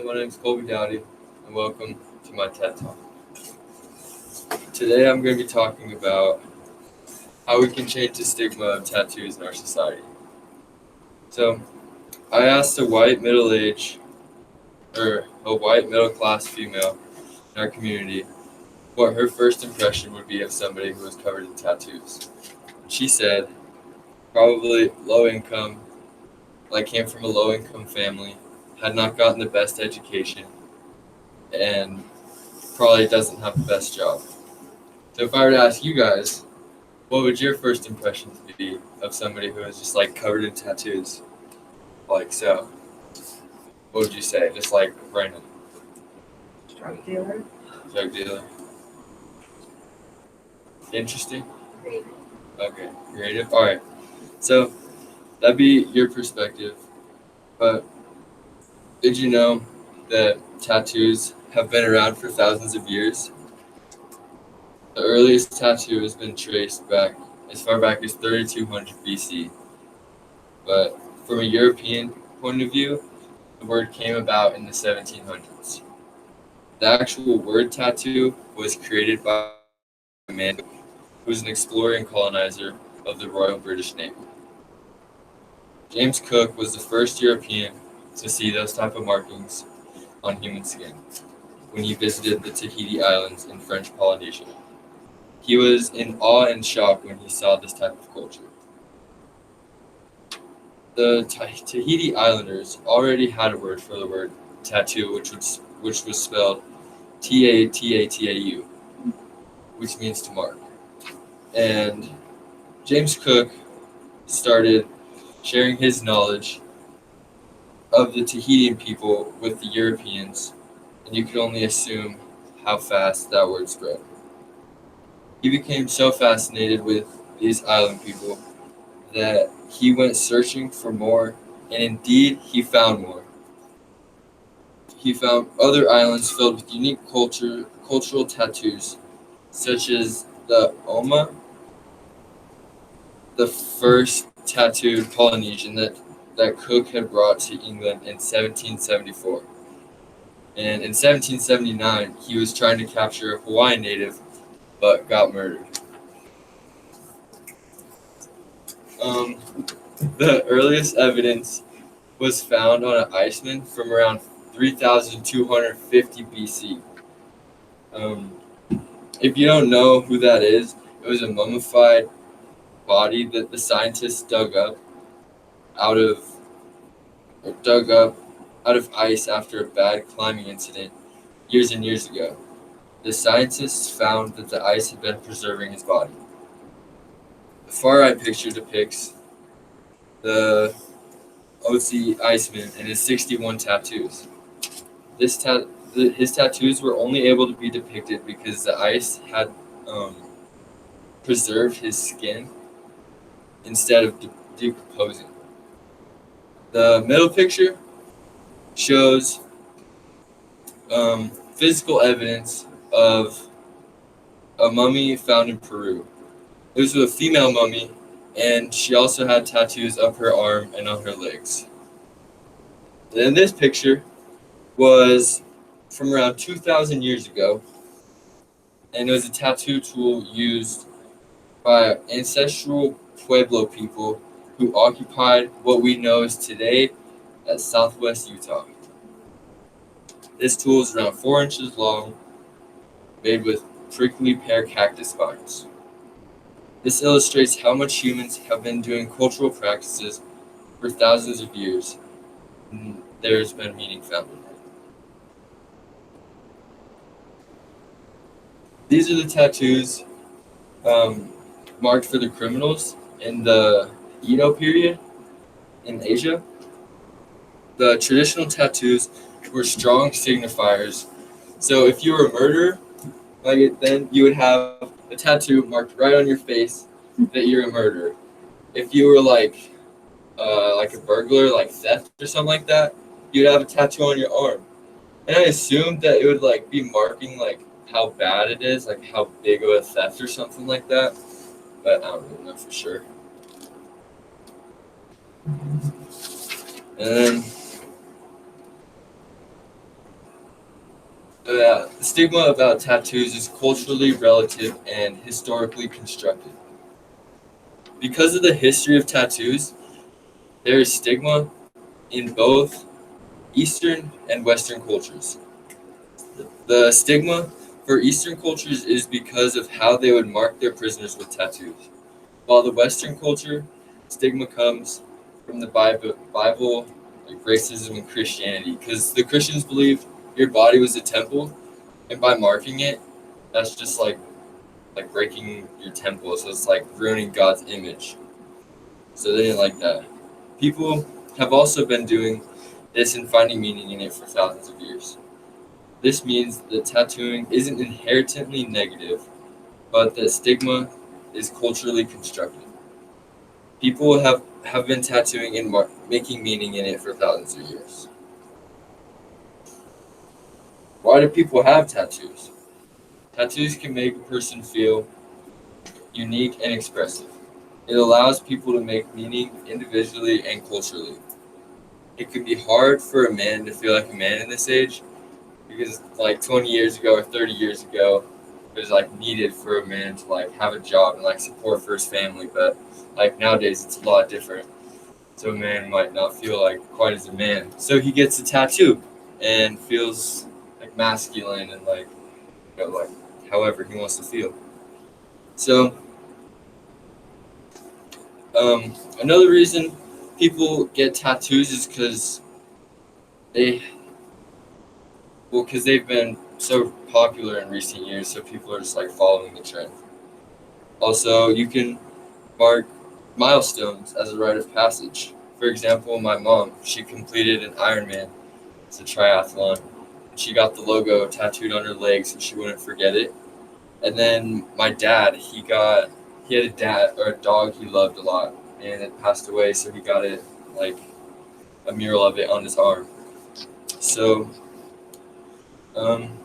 my name is Colby and welcome to my TED Talk. Today I'm going to be talking about how we can change the stigma of tattoos in our society. So, I asked a white middle class female in our community what her first impression would be of somebody who was covered in tattoos. She said, probably low income, came from a low income family, had not gotten the best education, and probably doesn't have the best job. So if I were to ask you guys, what would your first impressions be of somebody who is just covered in tattoos? Like so. What would you say? Just like random. Drug dealer. Drug dealer. Interesting? Creative. Okay. Creative. Alright. So that'd be your perspective. But did you know that tattoos have been around for thousands of years? The earliest tattoo has been traced back as far back as 3200 BC. But from a European point of view, the word came about in the 1700s. The actual word tattoo was created by a man who was an explorer and colonizer of the Royal British Navy. James Cook was the first European to see those type of markings on human skin when he visited the Tahiti Islands in French Polynesia. He was in awe and shock when he saw this type of culture. The Tahiti Islanders already had a word for the word tattoo, which was spelled T-A-T-A-T-A-U, which means to mark. And James Cook started sharing his knowledge of the Tahitian people with the Europeans, and you could only assume how fast that word spread. He became so fascinated with these island people that he went searching for more, and indeed he found more. He found other islands filled with unique cultural tattoos, such as the Oma, the first tattooed Polynesian that Cook had brought to England in 1774. And in 1779, he was trying to capture a Hawaiian native, but got murdered. The earliest evidence was found on an Iceman from around 3250 BC. If you don't know who that is, it was a mummified body that the scientists dug up out of ice after a bad climbing incident years and years ago. The scientists found that the ice had been preserving his body. The far right picture depicts the OC Iceman and his 61 tattoos. His tattoos were only able to be depicted because the ice had preserved his skin instead of decomposing. The middle picture shows physical evidence of a mummy found in Peru. It was a female mummy, and she also had tattoos up her arm and on her legs. Then this picture was from around 2,000 years ago, and it was a tattoo tool used by ancestral Pueblo people who occupied what we know as today as southwest Utah. This tool is around 4 inches long, made with prickly pear cactus spines. This illustrates how much humans have been doing cultural practices for thousands of years, and there's been meaning found in it. These are the tattoos marked for the criminals in the Edo period in Asia. The traditional tattoos were strong signifiers. So if you were a murderer, then you would have a tattoo marked right on your face that you're a murderer. If you were like a burglar, like theft or something like that, you'd have a tattoo on your arm. And I assumed that it would be marking how bad it is, how big of a theft or something like that. But I don't really know for sure. And then The stigma about tattoos is culturally relative and historically constructed. Because of the history of tattoos, there is stigma in both Eastern and Western cultures. The stigma for Eastern cultures is because of how they would mark their prisoners with tattoos, while the Western culture stigma comes from the Bible, like racism and Christianity, because the Christians believed your body was a temple, and by marking it, that's just like breaking your temple, so it's like ruining God's image. So they didn't like that. People have also been doing this and finding meaning in it for thousands of years. This means that tattooing isn't inherently negative, but that stigma is culturally constructed. People have been tattooing and making meaning in it for thousands of years. Why do people have tattoos? Tattoos can make a person feel unique and expressive. It allows people to make meaning individually and culturally. It can be hard for a man to feel like a man in this age because like 20 years ago or 30 years ago it was like needed for a man to like have a job and like support for his family, but like nowadays it's a lot different, so a man might not feel like quite as a man, so he gets a tattoo and feels like masculine and like like however he wants to feel. So another reason people get tattoos is they because they've been so popular in recent years, so people are just like following the trend. Also, you can mark milestones as a rite of passage. For example, my mom, she completed an Ironman. It's a triathlon. She got the logo tattooed on her leg so she wouldn't forget it. And then my dad, he had a dad or a dog he loved a lot, and it passed away, so he got it like a mural of it on his arm. So, um,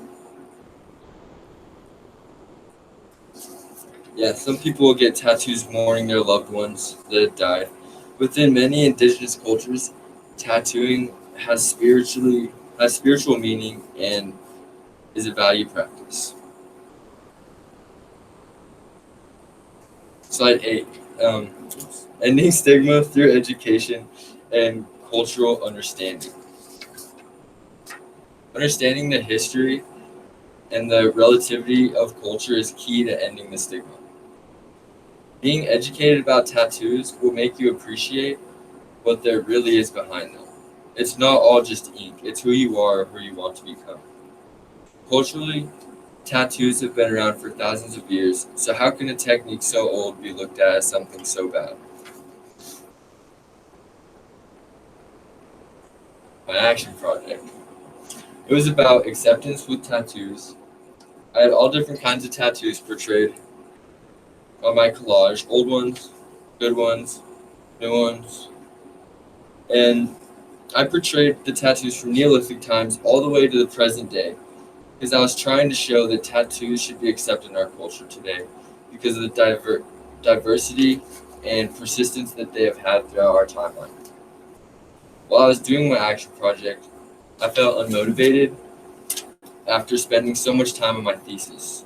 yeah, some people will get tattoos mourning their loved ones that have died. Within many indigenous cultures, tattooing has spiritual meaning and is a value practice. Slide 8. Um, Ending stigma through education and cultural understanding. Understanding the history and the relativity of culture is key to ending the stigma. Being educated about tattoos will make you appreciate what there really is behind them. It's not all just ink, it's who you are or who you want to become. Culturally, tattoos have been around for thousands of years, so how can a technique so old be looked at as something so bad? My action project. It was about acceptance with tattoos. I had all different kinds of tattoos portrayed on my collage, old ones, good ones, new ones, and I portrayed the tattoos from Neolithic times all the way to the present day because I was trying to show that tattoos should be accepted in our culture today because of the diversity and persistence that they have had throughout our timeline. While I was doing my action project, I felt unmotivated after spending so much time on my thesis.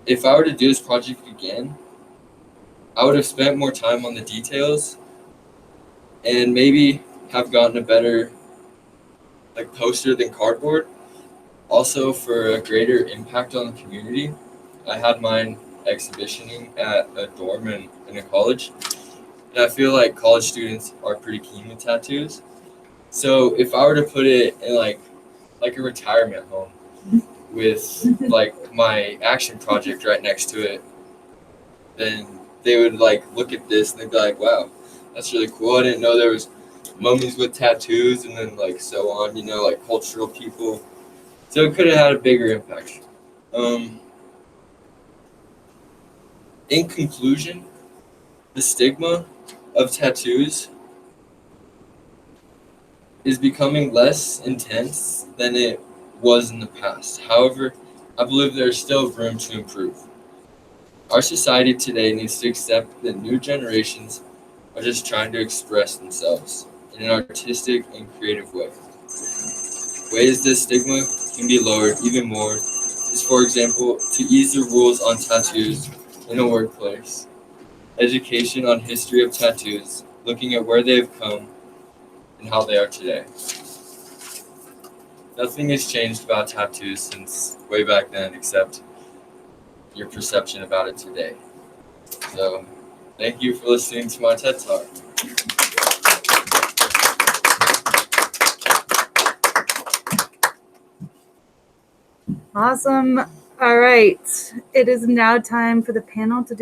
If I were to do this project again, I would have spent more time on the details and maybe have gotten a better like poster than cardboard. Also, for a greater impact on the community, I had mine exhibitioning at a dorm in a college, and I feel like college students are pretty keen with tattoos. So if I were to put it in like a retirement home with like my action project right next to it, then they would like look at this and they'd be like, "Wow, that's really cool. I didn't know there was mummies with tattoos," and then like so on. Like cultural people. So it could have had a bigger impact. Um, in conclusion, the stigma of tattoos is becoming less intense than it was in the past. However, I believe there is still room to improve. Our society today needs to accept that new generations are just trying to express themselves in an artistic and creative way. Ways this stigma can be lowered even more is, for example, to ease the rules on tattoos in a workplace, education on history of tattoos, looking at where they have come and how they are today. Nothing has changed about tattoos since way back then except your perception about it today. So, thank you for listening to my TED Talk. Awesome. All right. It is now time for the panel to do